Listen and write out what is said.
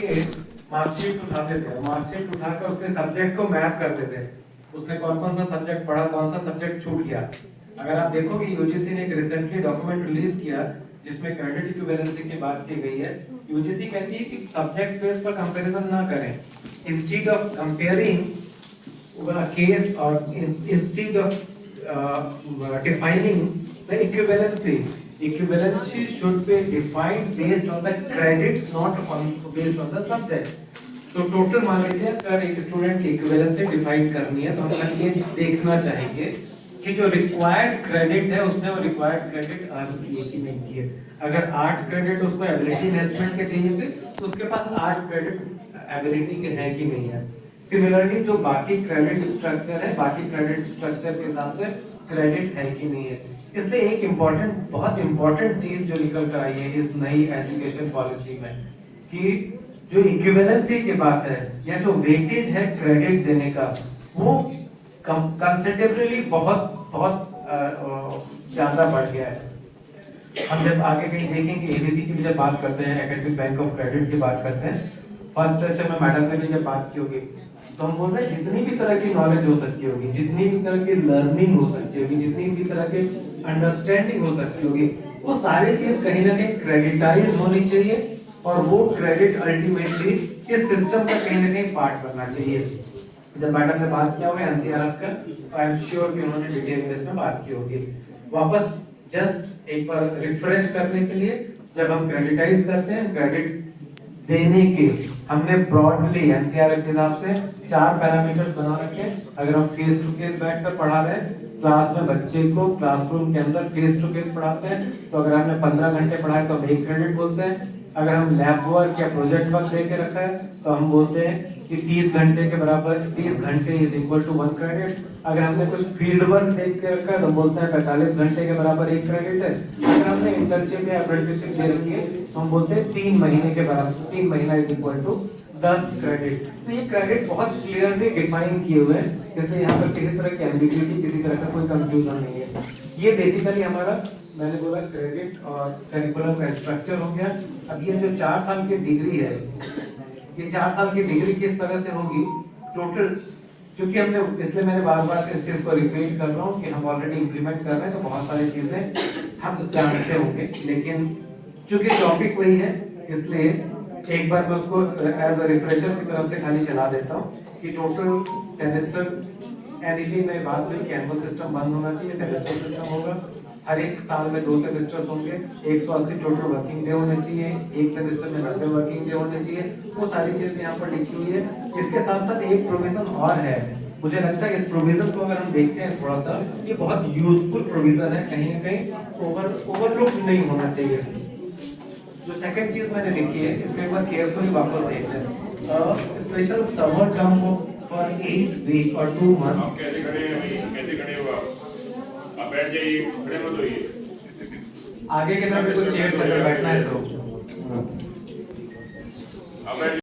के मार्कशीट उठाते थे, मार्कशीट उठाकर उसके सब्जेक्ट को मैप करते थे, उसने कौन कौन सा सब्जेक्ट पढ़ा, कौन सा सब्जेक्ट छूट गया। अगर आप देखोगे यूजीसी ने एक रिसेंटली डॉक्यूमेंट रिलीज किया जिसमें क्रेडिट इक्विवेलेंसी की बात की गई है। यूजीसी कहती है कि सब्जेक्ट बेस पर कंपैरिजन ना करें, इंस्टेड ऑफ कंपेयरिंग केस और instead of defining the equivalency should be defined based on the credits, not on based on the subject. तो टोटल मान लीजिए अगर एक स्टूडेंट की इक्विवेलेंसी डिफाइन करनी है तो हम ये देखना चाहेंगे कि जो रिक्वायर्ड क्रेडिट है उसने वो रिक्वायर्ड क्रेडिट अर्न किए कि नहीं किए। अगर 8 क्रेडिट उसको एबिलिटी एनहांसमेंट के चाहिए थे तो उसके पास 8 क्रेडिट एबिलिटी के है कि नहीं है। सिमिलरली जो बाकी क्रेडिट स्ट्रक्चर है, बाकी क्रेडिट स्ट्रक्चर के हिसाब से क्रेडिट है कि नहीं है। इसलिए एक इम्पोर्टेंट, बहुत इम्पोर्टेंट चीज जो निकल कर आई है इस नई एजुकेशन पॉलिसी में कि जो इक्विवेलेंसी की बात है या जो वेटेज है क्रेडिट देने का वो कंसिडरेबली बहुत बहुत ज्यादा बढ़ गया है। हम जब आगे कहीं देखेंगे एबीसी की जब बात करते हैं, एकेडमिक बैंक ऑफ क्रेडिट की बात करते हैं, फर्स्ट सेशन में मैडम ने भी जब बात की होगी तो हम बोल रहे हैं जितनी भी तरह की नॉलेज हो सकती होगी, जितनी भी तरह की लर्निंग हो सकती होगी, जितनी भी तरह की अंडरस्टैंडिंग हो सकती होगी, वो सारी चीज कहीं ना कहीं क्रेडिटाइज होनी चाहिए और वो क्रेडिट अल्टीमेटली इस सिस्टम का कहीं ना कहीं पार्ट बनना चाहिए। जब मैडम ने बात किया होगा एनसीआरएफ का तो आई एम श्योर कि उन्होंने डिटेल में इसमें बात की होगी। वापस जस्ट एक बार रिफ्रेश करने के लिए, जब हम क्रेडिटाइज करते हैं क्रेडिट देने के हमने ब्रॉडली एनसीआरएफ के हिसाब से 4 पैरामीटर्स बना रखे हैं। अगर हम फेस टू फेस बैठकर पढ़ा रहे हैं, क्लास में बच्चे को क्लासरूम के अंदर फेस टू फेस पढ़ाते हैं तो अगर हमने 15 घंटे पढ़ाए तो हम 1 क्रेडिट बोलते हैं। अगर हम लैब वर्क या प्रोजेक्ट वर्क लेके रखा है तो हम बोलते हैं कि 30 घंटे के बराबर 30 घंटे इज इक्वल टू 1 क्रेडिट। अगर हमने कुछ फील्ड वर्क देख के रखा है तो बोलते हैं 45 घंटे के बराबर 1 क्रेडिट है। अगर हमने इंटर्नशिप या अप्रेंटिसशिप दे रखी है तो हम बोलते हैं 3 महीने के बराबर 3 महीना इज इक्वल टू 10 क्रेडिट। तो ये क्रेडिट बहुत क्लियरली डिफाइन किए हुए हैं, इसलिए यहाँ पर किसी तरह की एम्बिग्यूटी, किसी तरह का कोई कंफ्यूजन नहीं है। ये बेसिकली हमारा, मैंने बोला क्रेडिट और करिकुलम का स्ट्रक्चर हो गया। अब ये जो 4 साल की डिग्री है, ये 4 साल की डिग्री किस तरह से होगी टोटल, क्योंकि हमने, इसलिए मैंने बार बार इस चीज को रिपीट कर रहा हूँ कि हम ऑलरेडी इंप्लीमेंट कर रहे हैं तो बहुत सारी चीजें हम जानते होंगे, लेकिन चूंकि टॉपिक वही है इसलिए एक बार मैं उसको एज अ रिफ्रेशर की तरफ से खाली चला देता हूँ कि टोटल सेमेस्टर एनीथिंग में बात हुई कि एनुअल सिस्टम बंद होना चाहिए, सेमेस्टर सिस्टम होगा। हर एक साल में 2 सेमेस्टर्स होंगे, 180 टोटल वर्किंग डे होने चाहिए, एक सेमेस्टर में 90 वर्किंग डे होने चाहिए। वो सारी चीजें यहाँ पर लिखी हुई है। इसके साथ साथ एक प्रोविजन और है, मुझे लगता है इस प्रोविजन को अगर हम देखते हैं थोड़ा सा, ये बहुत यूजफुल प्रोविजन है, कहीं ना कहीं ओवरलुक नहीं होना चाहिए। जो सेकंड चीज मैंने लिखी है इसको एक बार केयरफुली वापस देख लें। Special summer term for 8 week और 2 मंथ। आप कैसे खड़े हैं, कैसे खड़े हो आप बैठ जाइए, खड़े मत होइए। आगे के तरफ कोई चेयर से बैठना है तो आप